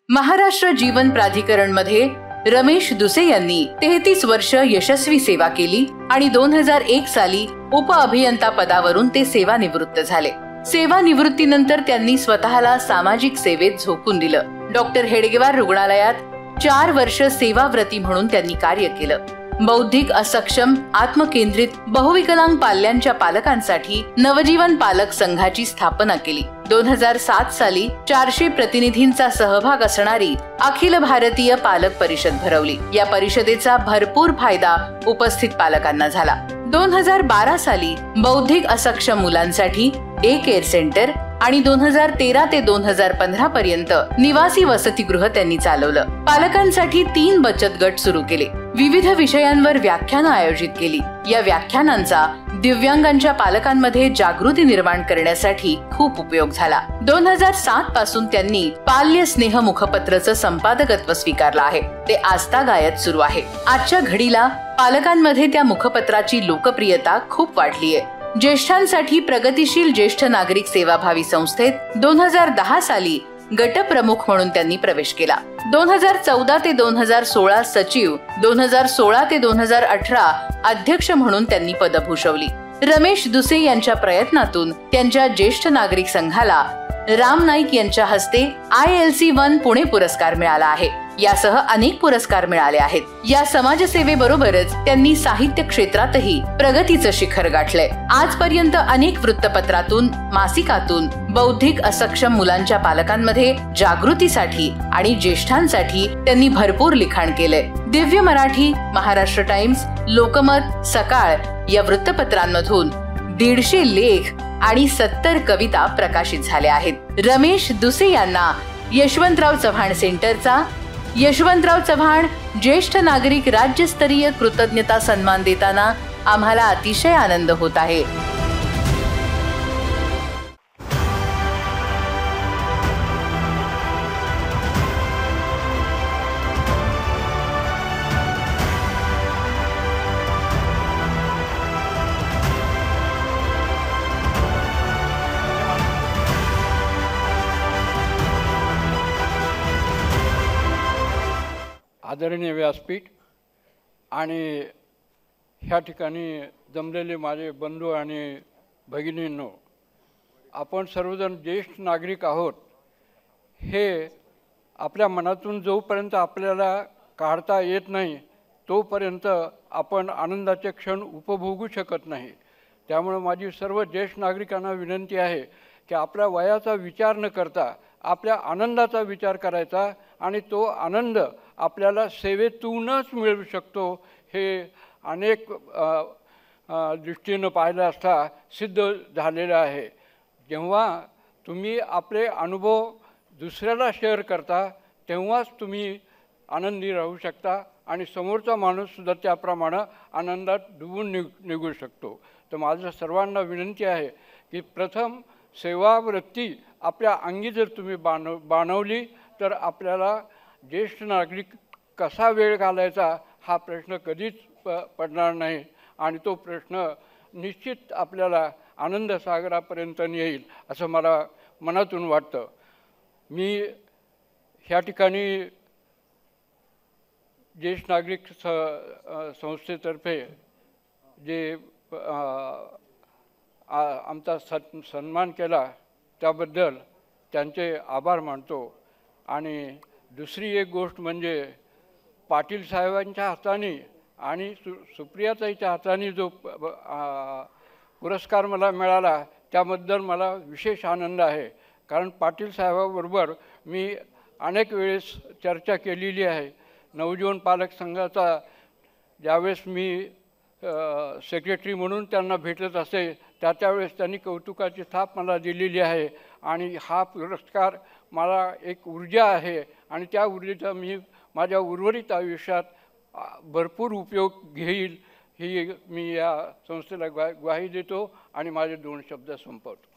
महाराष्ट्र जीवन प्राधिकरण मध्ये रमेश दुसे यांनी 33 वर्ष यशस्वी सेवा केली आणि 2001 साली उप अभियंता पदावरून ते सेवानिवृत्त झाले। सेवानिवृत्तीनंतर त्यांनी स्वतःला सामाजिक सेवेत झोकून दिलं। डॉक्टर हेडगेवार रुग्णालयात 4 वर्ष सेवाव्रती म्हणून त्यांनी कार्य केलं। बौद्धिक असक्षम आत्मकेंद्रित बहुविकलांग पाल्यांच्या पालकांसाठी नवजीवन पालक संघाची स्थापना केली। 2007 साली 400 प्रतिनिधींचा सहभाग असणारी अखिल भारतीय पालक परिषद भरवली। या परिषदेचा भरपूर फायदा उपस्थित पालकांना झाला। 2012 साली बौद्धिक असक्षम मुलांसाठी डे केअर सेंटर आणि 2013 ते 2015 पर्यंत निवासी वसतिगृह त्यांनी चालवलं। पालकांसाठी 3 बचत गट सुरू केले। विविध विषयांवर व्याख्यानं आयोजित केली। या व्याख्यानांचा दिव्यांगांच्या पालकांमध्ये जागृती निर्माण करण्यासाठी खूप उपयोग झाला। 2007 पासून त्यांनी पाल्य स्नेह मुखपत्राचं संपादकत्व स्वीकारलं आहे। ते आजतागायत सुरू आहे। आजच्या घडीला पालकांमध्ये त्या मुखपत्राची लोकप्रियता खूप वाढली आहे। ज्येष्ठांसाठी प्रगतिशील ज्येष्ठ नागरिक सेवाभावी संस्थेत 2010 साली गटप्रमुख म्हणून त्यांनी प्रवेश केला। 2014 ते 2016 सचिव, 2016 ते 2018 अध्यक्ष म्हणून त्यांनी पद भूषवली। रमेश दुसे यांच्या प्रयत्नातून त्यांच्या ज्येष्ठ नागरिक संघाला राम नाईक यांच्या हस्ते ILC1 पुणे पुरस्कार मिळाला आहे। यासह अनेक पुरस्कार मिळाले आहेत। या समाजसेवेबरोबरच त्यांनी साहित्य क्षेत्रातही प्रगतीचं शिखर गाठलंय। आजपर्यंत अनेक वृत्तपत्रातून, मासिकातून बौद्धिक असक्षम मुलांच्या पालकांमध्ये जागृतीसाठी आणि ज्येष्ठांसाठी त्यांनी भरपूर लिखाण केलंय। दिव्य मराठी, महाराष्ट्र टाइम्स, लोकमत, सकाळ या वृत्तपत्रांमधून 150 लेख आणि 70 कविता प्रकाशित झाल्या आहेत। रमेश दुसे यांना यशवंतराव चव्हाण सेंटरचा यशवंतराव चव्हाण ज्येष्ठ नागरिक राज्यस्तरीय कृतज्ञता सन्मान देताना आम्हाला अतिशय आनंद होत आहे। आदरणीय व्यासपीठ आणि ह्या ठिकाणी जमलेले माझे बंधू आणि भगिनींनो, आपण सर्वजण ज्येष्ठ नागरिक आहोत हे आपल्या मनातून जोपर्यंत आपल्याला काढता येत नाही तोपर्यंत आपण आनंदाचे क्षण उपभोगू शकत नाही। त्यामुळे माझी सर्व ज्येष्ठ नागरिकांना विनंती आहे की आपल्या वयाचा विचार न करता आपल्या आनंदाचा विचार करायचा आणि तो आनंद आपल्याला सेवेतूनच मिळू शकतो हे अनेक दृष्टीनं पाहिलं असता सिद्ध झालेलं आहे। जेव्हा तुम्ही आपले अनुभव दुसऱ्याला शेअर करता तेव्हाच तुम्ही आनंदी राहू शकता आणि समोरचा माणूससुद्धा त्याप्रमाणे आनंदात डुबून निघू शकतो। तर माझं सर्वांना विनंती आहे की प्रथम सेवावृत्ती आपल्या अंगी जर तुम्ही बाणवली तर आपल्याला ज्येष्ठ नागरिक कसा वेळ घालायचा हा प्रश्न कधीच पडणार नाही आणि तो प्रश्न निश्चित आपल्याला आनंद सागरापर्यंत नेईल असं मला मनातून वाटतं। मी ह्या ठिकाणी ज्येष्ठ नागरिक संस्थेतर्फे जे आमचा सन्मान केला त्याबद्दल त्यांचे आभार मानतो। आणि दुसरी एक गोष्ट म्हणजे पाटील साहेबांच्या हाताने आणि सुप्रियाताईच्या हाताने जो पुरस्कार मला मिळाला त्याबद्दल मला विशेष आनंद आहे। कारण पाटील साहेबाबरोबर मी अनेक वेळेस चर्चा केलेली आहे। नवजीवन पालक संघाचा ज्यावेळेस मी सेक्रेटरी म्हणून त्यांना भेटत असे त्यावेळेस त्यांनी कौतुकाची थाप मला दिलेली आहे आणि हा पुरस्कार मला एक ऊर्जा आहे आणि त्या ऊर्जेचा मी माझ्या उर्वरित आयुष्यात भरपूर उपयोग घेईल ही मी या संस्थेला ग्वाही देतो आणि माझे 2 शब्द संपवतो।